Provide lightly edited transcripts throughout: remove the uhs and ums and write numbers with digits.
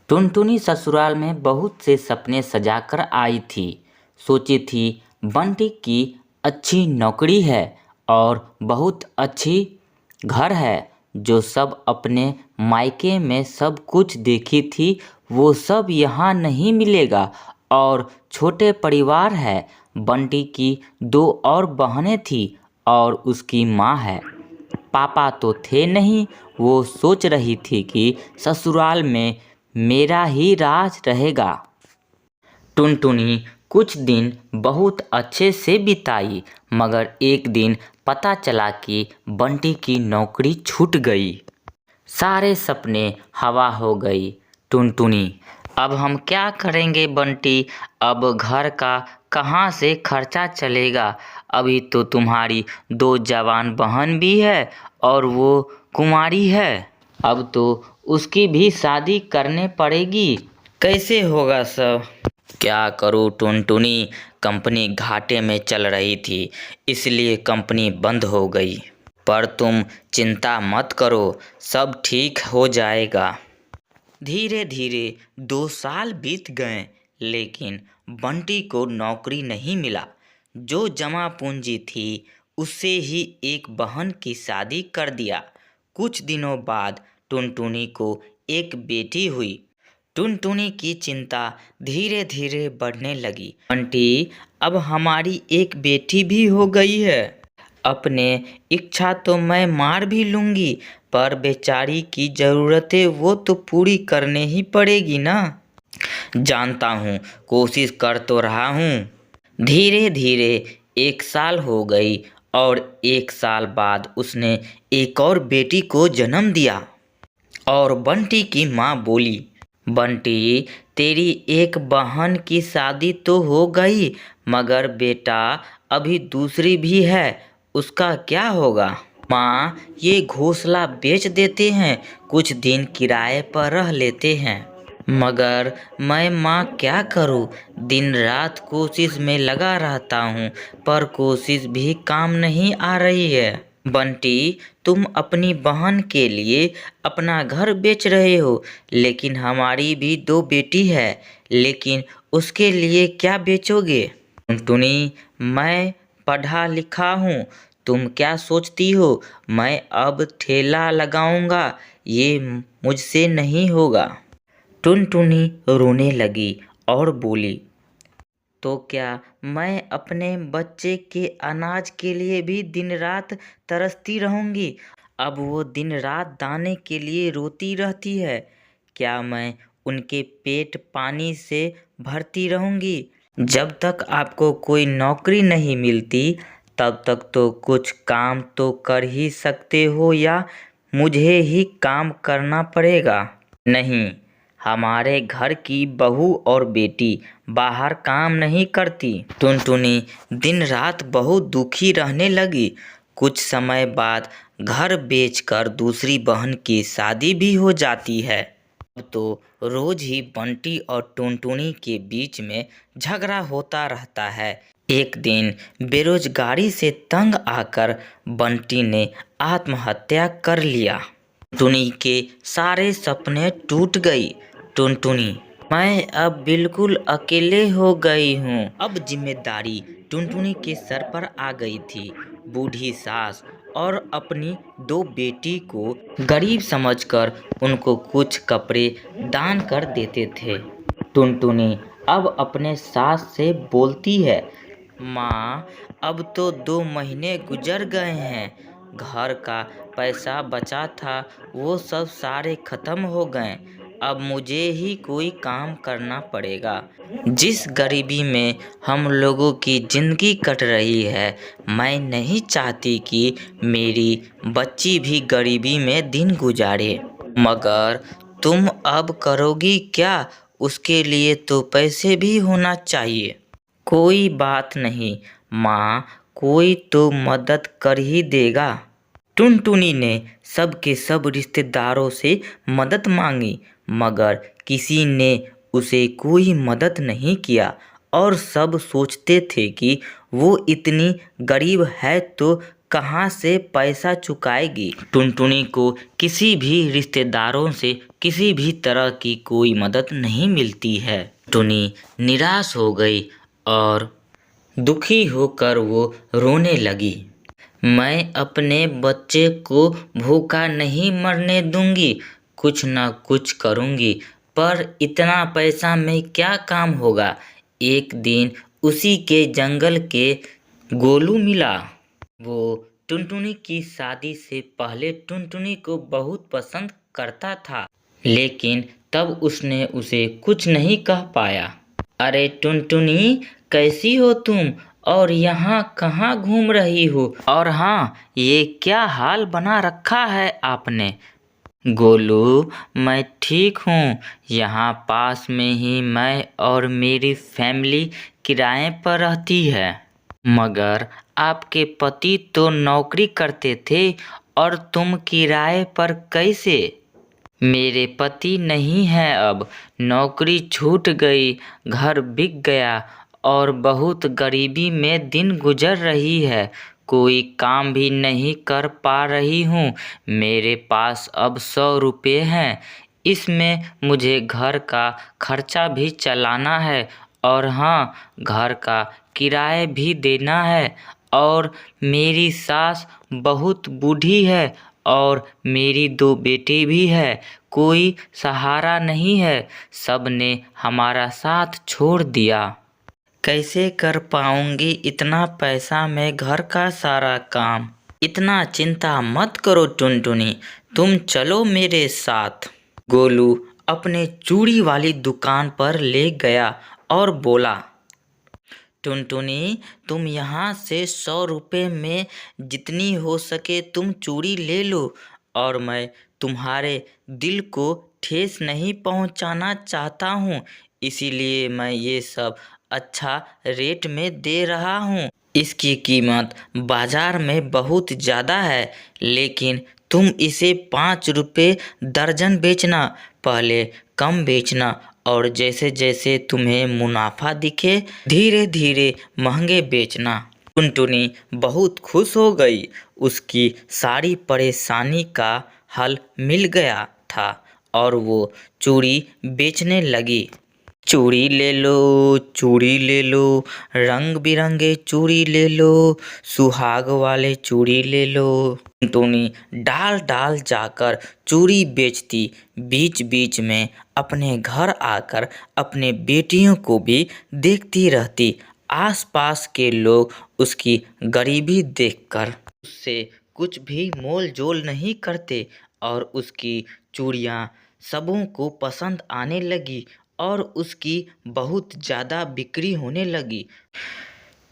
टुनटुनी ससुराल में बहुत से सपने सजाकर आई थी। सोची थी बंटी की अच्छी नौकरी है और बहुत अच्छी घर है। जो सब अपने मायके में सब कुछ देखी थी वो सब यहाँ नहीं मिलेगा। और छोटे परिवार है। बंटी की दो और बहनें थी और उसकी माँ है। पापा तो थे नहीं। वो सोच रही थी कि ससुराल में मेरा ही राज रहेगा। टुनटुनी कुछ दिन बहुत अच्छे से बिताई, मगर एक दिन पता चला कि बंटी की नौकरी छूट गई। सारे सपने हवा हो गई। टुनटुनी, अब हम क्या करेंगे बंटी? अब घर का कहाँ से खर्चा चलेगा? अभी तो तुम्हारी दो जवान बहन भी है और वो कुंवारी है। अब तो उसकी भी शादी करने पड़ेगी। कैसे होगा सब? क्या करूँ टुनटुनी, कंपनी घाटे में चल रही थी, इसलिए कंपनी बंद हो गई। पर तुम चिंता मत करो, सब ठीक हो जाएगा। धीरे धीरे 2 साल बीत गए, लेकिन बंटी को नौकरी नहीं मिला। जो जमा पूंजी थी उससे ही एक बहन की शादी कर दिया। कुछ दिनों बाद टुनटुनी को एक बेटी हुई। टुनटुनी की चिंता धीरे धीरे बढ़ने लगी। बंटी, अब हमारी एक बेटी भी हो गई है। अपने इच्छा तो मैं मार भी लूंगी, पर बेचारी की ज़रूरतें वो तो पूरी करने ही पड़ेगी ना। जानता हूँ, कोशिश कर तो रहा हूँ। धीरे धीरे 1 साल हो गई और 1 साल बाद उसने एक और बेटी को जन्म दिया। और बंटी की माँ बोली, बंटी, तेरी एक बहन की शादी तो हो गई, मगर बेटा अभी दूसरी भी है, उसका क्या होगा? माँ, ये घोंसला बेच देते हैं, कुछ दिन किराए पर रह लेते हैं। मगर मैं माँ क्या करूँ? दिन रात कोशिश में लगा रहता हूँ, पर कोशिश भी काम नहीं आ रही है। बंटी, तुम अपनी बहन के लिए अपना घर बेच रहे हो, लेकिन हमारी भी दो बेटी है, लेकिन उसके लिए क्या बेचोगे? टुनटुनी, मैं पढ़ा लिखा हूँ, तुम क्या सोचती हो मैं अब ठेला लगाऊंगा? ये मुझसे नहीं होगा। टुनटुनी रोने लगी और बोली, तो क्या मैं अपने बच्चे के अनाज के लिए भी दिन रात तरसती रहूंगी? अब वो दिन रात दाने के लिए रोती रहती है। क्या मैं उनके पेट पानी से भरती रहूंगी? जब तक आपको कोई नौकरी नहीं मिलती तब तक तो कुछ काम तो कर ही सकते हो, या मुझे ही काम करना पड़ेगा? नहीं, हमारे घर की बहू और बेटी बाहर काम नहीं करती। टुनटुनी दिन रात बहुत दुखी रहने लगी। कुछ समय बाद घर बेचकर दूसरी बहन की शादी भी हो जाती है। अब तो रोज ही बंटी और टुनटुनी के बीच में झगड़ा होता रहता है। एक दिन बेरोजगारी से तंग आकर बंटी ने आत्महत्या कर लिया। टुनटुनी के सारे सपने टूट गई। टुनटुनी, मैं अब बिल्कुल अकेले हो गई हूँ। अब जिम्मेदारी टुनटुनी के सर पर आ गई थी। बूढ़ी सास और अपनी दो बेटी को गरीब समझकर उनको कुछ कपड़े दान कर देते थे। टुनटुनी अब अपने सास से बोलती है, माँ, अब तो 2 महीने गुजर गए हैं, घर का पैसा बचा था वो सब सारे खत्म हो गए। अब मुझे ही कोई काम करना पड़ेगा। जिस गरीबी में हम लोगों की जिंदगी कट रही है, मैं नहीं चाहती कि मेरी बच्ची भी गरीबी में दिन गुजारे। मगर तुम अब करोगी क्या? उसके लिए तो पैसे भी होना चाहिए। कोई बात नहीं माँ, कोई तो मदद कर ही देगा। टुनटुनी ने सब के सब रिश्तेदारों से मदद मांगी, मगर किसी ने उसे कोई मदद नहीं किया। और सब सोचते थे कि वो इतनी गरीब है तो कहाँ से पैसा चुकाएगी। टुनटुनी को किसी भी रिश्तेदारों से किसी भी तरह की कोई मदद नहीं मिलती है। टुनी निराश हो गई और दुखी होकर वो रोने लगी। मैं अपने बच्चे को भूखा नहीं मरने दूंगी, कुछ न कुछ करूंगी, पर इतना पैसा में क्या काम होगा। एक दिन उसी के जंगल के गोलू मिला। वो टुनटुनी की शादी से पहले टुनटुनी को बहुत पसंद करता था, लेकिन तब उसने उसे कुछ नहीं कह पाया। अरे टुनटुनी, कैसी हो तुम और यहाँ कहाँ घूम रही हो? और हाँ, ये क्या हाल बना रखा है आपने? गोलू, मैं ठीक हूँ। यहाँ पास में ही मैं और मेरी फैमिली किराए पर रहती है। मगर आपके पति तो नौकरी करते थे और तुम किराए पर कैसे? मेरे पति नहीं है, अब नौकरी छूट गई, घर बिक गया और बहुत गरीबी में दिन गुजर रही है। कोई काम भी नहीं कर पा रही हूँ। मेरे पास अब 100 रुपये हैं। इसमें मुझे घर का खर्चा भी चलाना है और हाँ, घर का किराया भी देना है। और मेरी सास बहुत बूढ़ी है और मेरी 2 बेटे भी है। कोई सहारा नहीं है, सब ने हमारा साथ छोड़ दिया। कैसे कर पाऊंगी इतना पैसा में घर का सारा काम? इतना चिंता मत करो टुनटुनी, तुम चलो मेरे साथ। गोलू अपने चूड़ी वाली दुकान पर ले गया और बोला, टुनटुनी, तुम यहाँ से 100 रुपये में जितनी हो सके तुम चूड़ी ले लो, और मैं तुम्हारे दिल को ठेस नहीं पहुँचाना चाहता हूँ, इसीलिए मैं ये सब अच्छा रेट में दे रहा हूँ। इसकी कीमत बाजार में बहुत ज़्यादा है, लेकिन तुम इसे 5 रुपये दर्जन बेचना। पहले कम बेचना और जैसे जैसे तुम्हें मुनाफा दिखे धीरे धीरे महंगे बेचना। टुनटुनी बहुत खुश हो गई। उसकी सारी परेशानी का हल मिल गया था और वो चूड़ी बेचने लगी। चूड़ी ले लो, चूड़ी ले लो, रंग बिरंगे चूड़ी ले लो, सुहाग वाले चूड़ी ले लो। टुनटुनी डाल डाल जाकर चूड़ी बेचती, बीच बीच में अपने घर आकर अपने बेटियों को भी देखती रहती। आसपास के लोग उसकी गरीबी देखकर उससे कुछ भी मोल जोल नहीं करते और उसकी चूड़ियाँ सबों को पसंद आने लगी और उसकी बहुत ज़्यादा बिक्री होने लगी।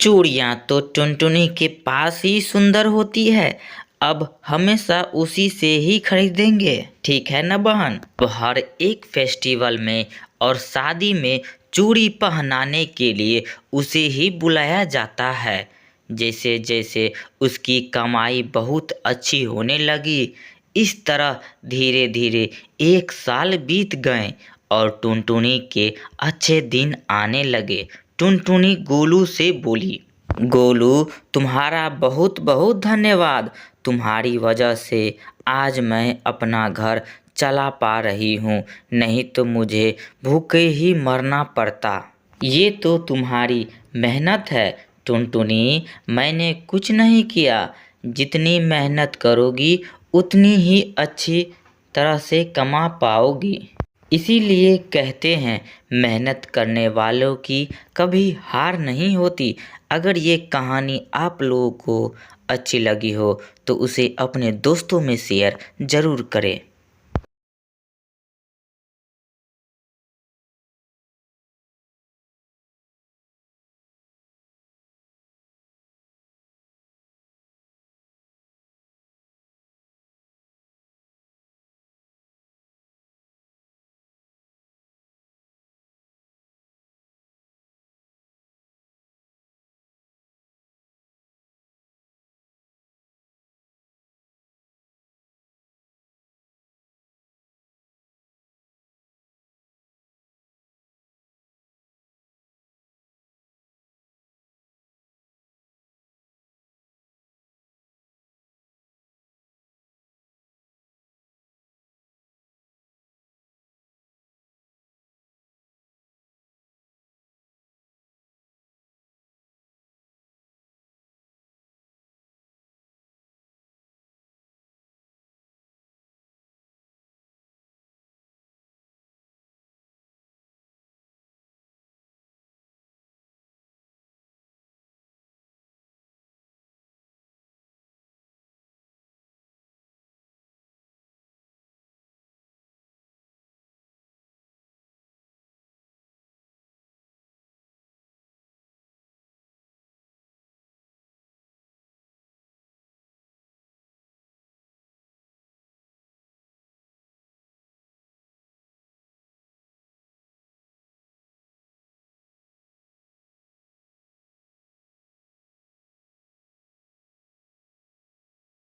चूड़ियाँ तो टुनटुनी के पास ही सुंदर होती है, अब हमेशा उसी से ही खरीदेंगे, ठीक है ना बहन? तो हर एक फेस्टिवल में और शादी में चूड़ी पहनाने के लिए उसे ही बुलाया जाता है। जैसे जैसे उसकी कमाई बहुत अच्छी होने लगी, इस तरह धीरे धीरे 1 साल बीत गए और टुनटुनी के अच्छे दिन आने लगे। टुनटुनी गोलू से बोली, गोलू, तुम्हारा बहुत बहुत धन्यवाद। तुम्हारी वजह से आज मैं अपना घर चला पा रही हूँ, नहीं तो मुझे भूखे ही मरना पड़ता। ये तो तुम्हारी मेहनत है टुनटुनी, मैंने कुछ नहीं किया। जितनी मेहनत करोगी उतनी ही अच्छी तरह से कमा पाओगी। इसीलिए कहते हैं, मेहनत करने वालों की कभी हार नहीं होती। अगर ये कहानी आप लोगों को अच्छी लगी हो तो उसे अपने दोस्तों में शेयर ज़रूर करें।